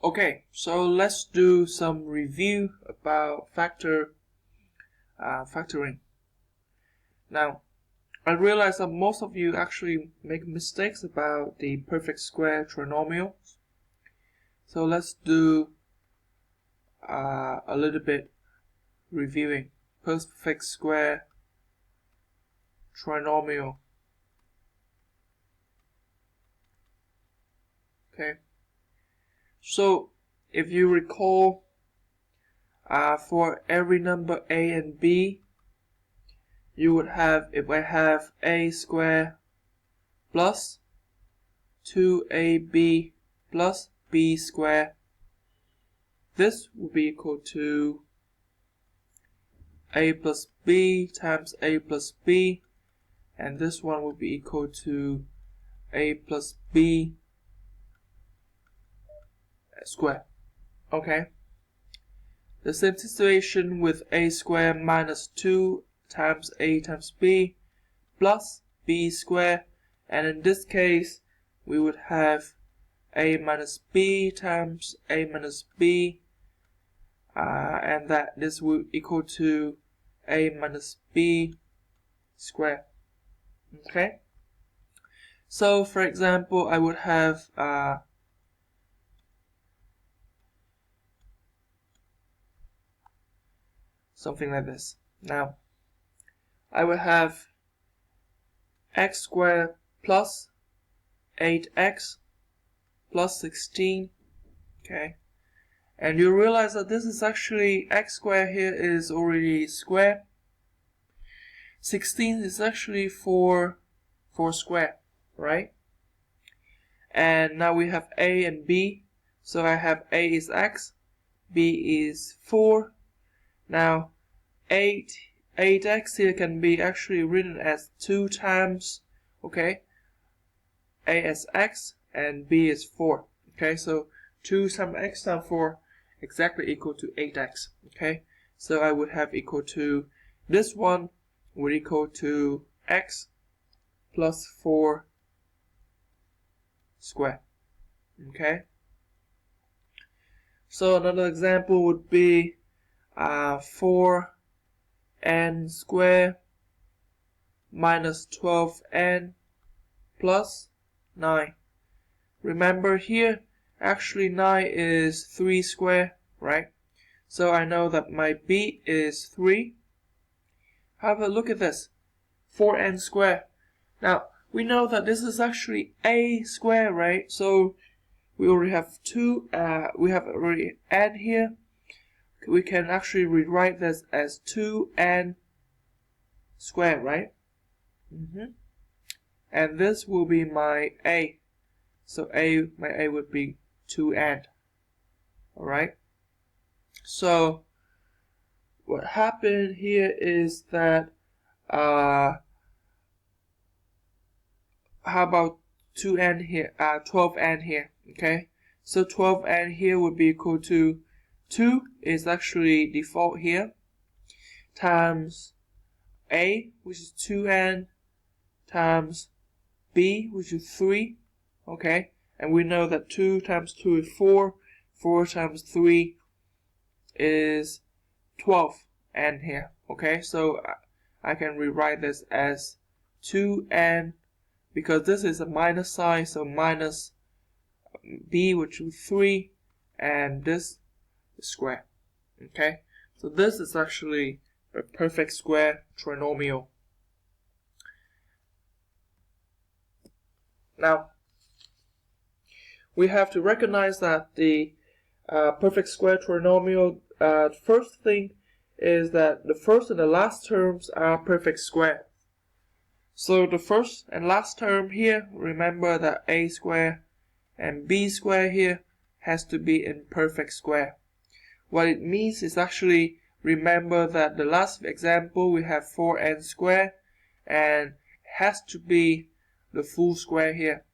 Okay, so let's do some review about factoring. Now, I realize that most of you actually make mistakes about the perfect square trinomial. So let's do a little bit reviewing perfect square trinomial. Okay. So if you recall, for every number a and b, you would have, if I have a squared plus 2ab plus b squared, this will be equal to a plus b times a plus b, and this one will be equal to a plus b squared. Okay. The same situation with a squared minus 2 times a times b plus b squared, and in this case we would have a minus b times a minus b, and that this will equal to a minus b squared. Okay, so for example, I would have something like this. Now I will have x squared plus 8x plus 16. Okay, and you realize that this is actually x squared here is already square. 16 is actually 4 square, right? And now we have a and b, so I have a is x, b is 4. Now 8x here can be actually written as 2 times, okay, a as x and b is 4. Okay, so 2 times x times 4 exactly equal to 8x. Okay, so I would have equal to, this one would equal to x plus 4 square. Okay, so another example would be 4n squared minus 12n plus 9. Remember here, actually 9 is 3 square, right? So I know that my b is 3. Have a look at this, 4n squared. Now we know that this is actually a square, right? So we already have we have already n here. We can actually rewrite this as 2n squared, right? And this will be my a. So my a would be 2n. Alright? So what happened here is that how about 2n here, 12n here, okay? So 12n here would be equal to 2 is actually default here, times a, which is 2n, times b, which is 3, okay? And we know that 2 times 2 is 4, 4 times 3 is 12n here, okay? So I can rewrite this as 2n, because this is a minus sign, so minus b, which is 3, and this is square. Okay, so this is actually a perfect square trinomial. Now we have to recognize that the perfect square trinomial, first thing is that the first and the last terms are perfect square. So the first and last term here, remember that a squared and b squared here has to be in perfect square. What it means is actually, remember that the last example we have 4n squared, and it has to be the full square here.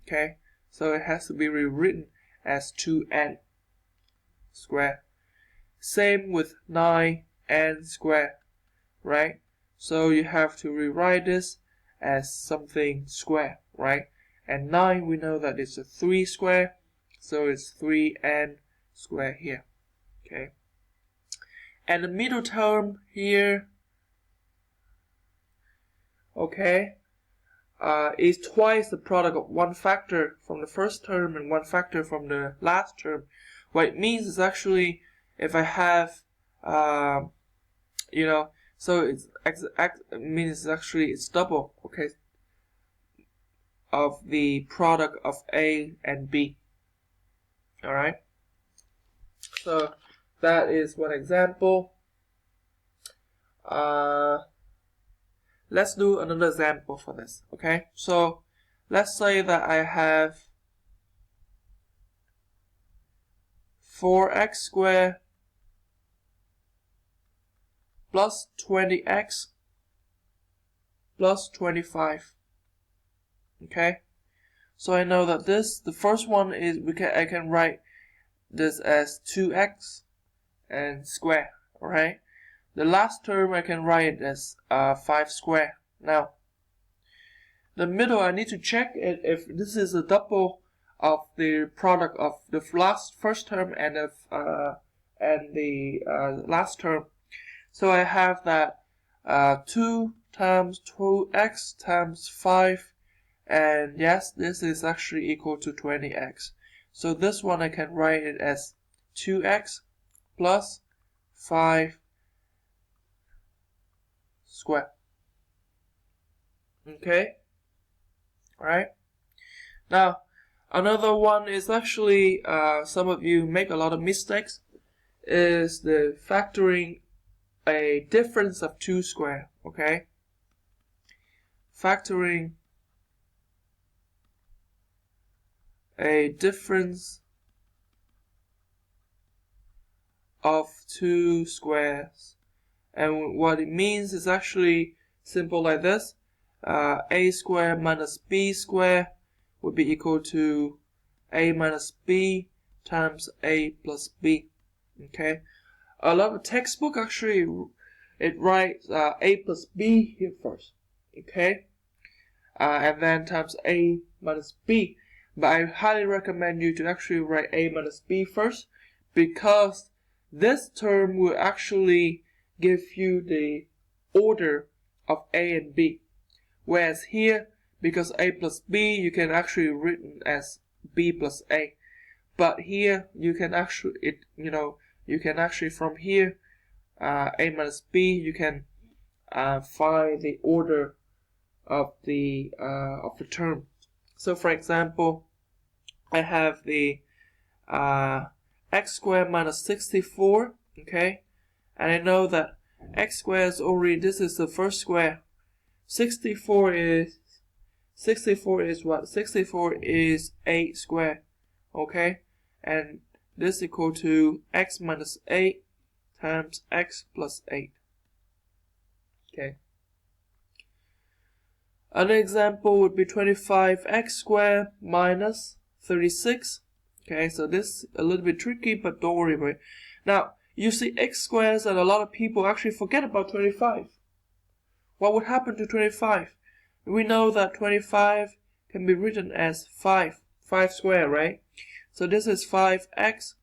Okay, so it has to be rewritten as 2n squared. Same with 9n squared, right? So you have to rewrite this as something square, right? And 9, we know that it's a 3 square, so it's 3n square here. Okay. And the middle term here, okay, is twice the product of one factor from the first term and one factor from the last term. What it means is actually, if I have, so it means actually it's double, okay, of the product of A and B. Alright, so that is one example. Let's do another example for this. Okay, so let's say that I have 4x squared plus 20x plus 25. Okay, so I know that the first one is I can write this as 2x and square. Alright, the last term I can write it as 5 square. Now, the middle I need to check it if this is a double of the product of the first term and the last term. So I have that 2 times 2x times 5, and yes, this is actually equal to 20x. So this one I can write it as 2x plus 5 square. Okay, alright. Now, another one is actually, some of you make a lot of mistakes, is the factoring a difference of 2 square. Okay, factoring a difference of 2 squares. And what it means is actually simple like this. A squared minus b squared would be equal to a minus b times a plus b. Okay, a lot of textbook actually it writes a plus b here first. Okay, and then times a minus b. But I highly recommend you to actually write a minus b first, because this term will actually give you the order of a and b. Whereas here, because a plus b, you can actually written as b plus a. But here, you can actually, you can actually from here, a minus b, you can find the order of the term. So for example, I have the x squared minus 64, okay, and I know that x squared is already, this is the first square. 64 is what? 64 is 8 squared, okay, and this is equal to x minus 8 times x plus 8. Okay. Another example would be 25x squared minus 36. Okay, so this is a little bit tricky, but don't worry about it. Now, you see x squares, and a lot of people actually forget about 25. What would happen to 25? We know that 25 can be written as 5 squared, right? So this is 5x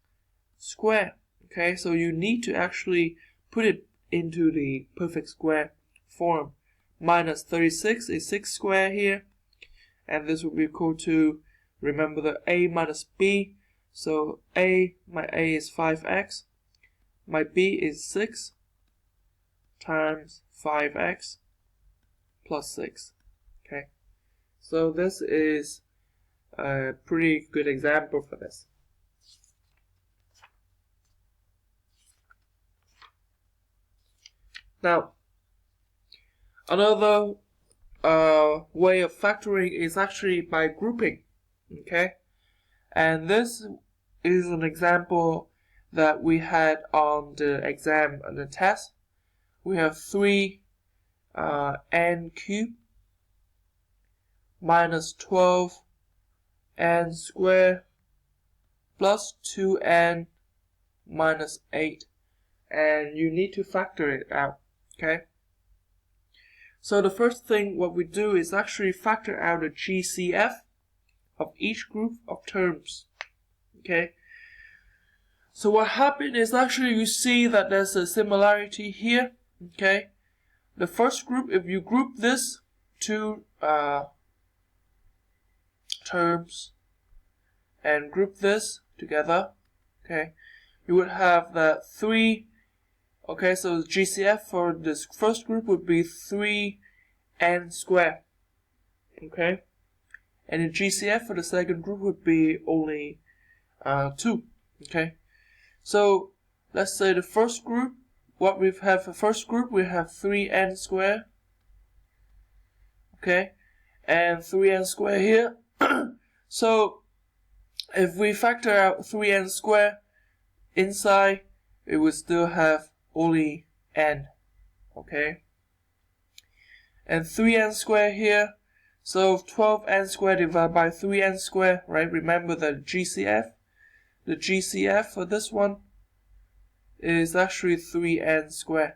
squared. Okay, so you need to actually put it into the perfect square form. Minus 36 is 6 squared here, and this will be equal to, remember the a minus b, so my a is 5x, my b is 6 times 5x plus 6. Okay, so this is a pretty good example for this. Now, another way of factoring is actually by grouping. Okay, and this is an example that we had on the exam and the test. We have 3 n cubed minus 12 n squared plus 2n minus 8, and you need to factor it out. Okay, so the first thing what we do is actually factor out the GCF of each group of terms. Okay, So what happened is actually you see that there's a similarity here. Okay, the first group, if you group this two terms and group this together, okay, you would have that 3. Okay, so the GCF for this first group would be 3n squared. Okay, and the GCF for the second group would be only 2. Okay, so let's say the first group, what we have for first group, we have 3n squared. Okay, and 3n squared here. So if we factor out 3n squared inside, it would still have only n. Okay, and 3n squared here. So 12n squared divided by 3n squared, right? Remember the GCF. The GCF for this one is actually 3n squared.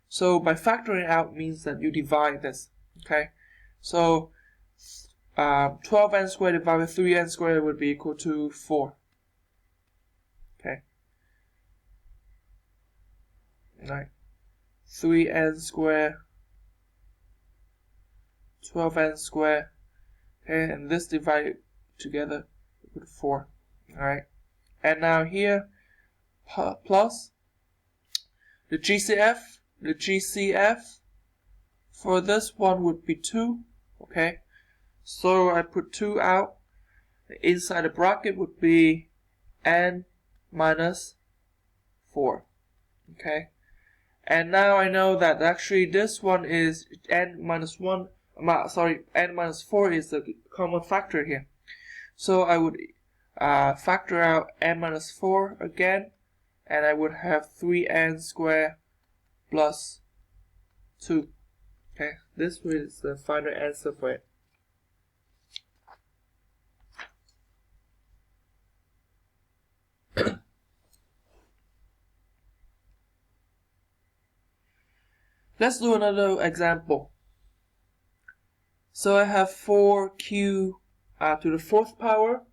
So by factoring out means that you divide this. Okay, so 12n squared divided by 3n squared would be equal to 4. Okay, right. 3n squared, 12n squared, okay, and this divided together with 4. Alright, and now here plus the GCF for this one would be 2. Okay, so I put 2 out. Inside the bracket would be n minus 4. Okay, and now I know that actually this one is n minus 1. N minus 4 is the common factor here. So I would factor out n minus 4 again, and I would have 3n squared plus 2. Okay, this is the final answer for it. Let's do another example. So I have 4q to the 4th power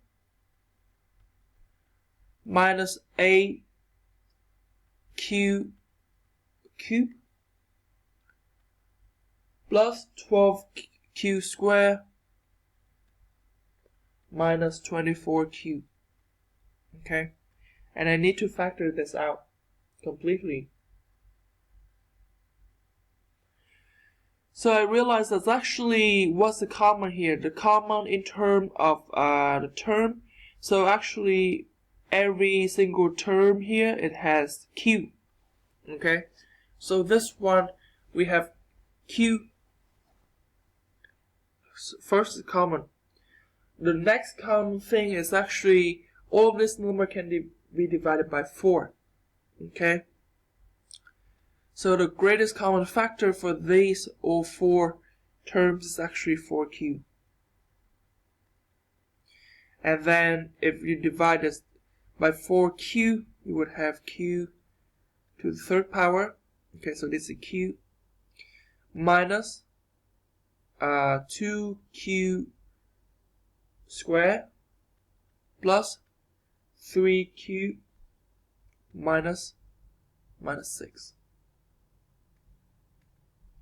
minus a q cubed plus 12q squared minus 24q. Okay, and I need to factor this out completely. So I realized that's actually what's the common here, the common in term of the term. So actually every single term here, it has q. Okay, so this one we have q. First is common. The next common thing is actually all of this number can be divided by 4. Okay, so the greatest common factor for these all 4 terms is actually 4q. And then if you divide this by 4q, you would have q to the 3rd power. Okay, so this is q minus 2q squared plus 3q minus 6.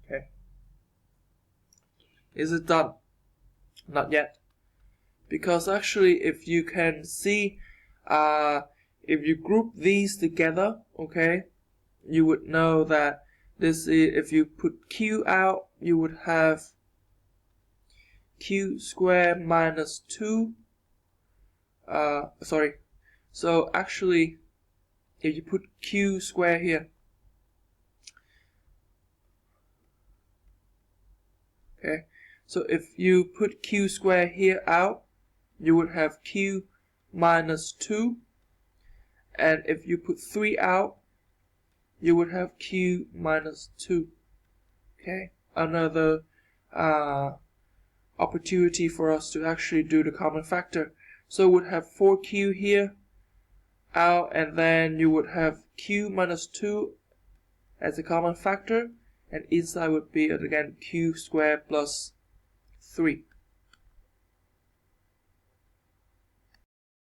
Okay, is it done? Not yet, because actually if you can see, if you group these together, okay, you would know that this is, if you put q out, you would have q squared minus 2. So actually if you put q squared here, okay, so if you put q squared here out, you would have q minus 2, and if you put 3 out, you would have q minus 2. Okay, another opportunity for us to actually do the common factor. So we would have 4q here out, and then you would have q minus 2 as a common factor, and inside would be again q squared plus 3.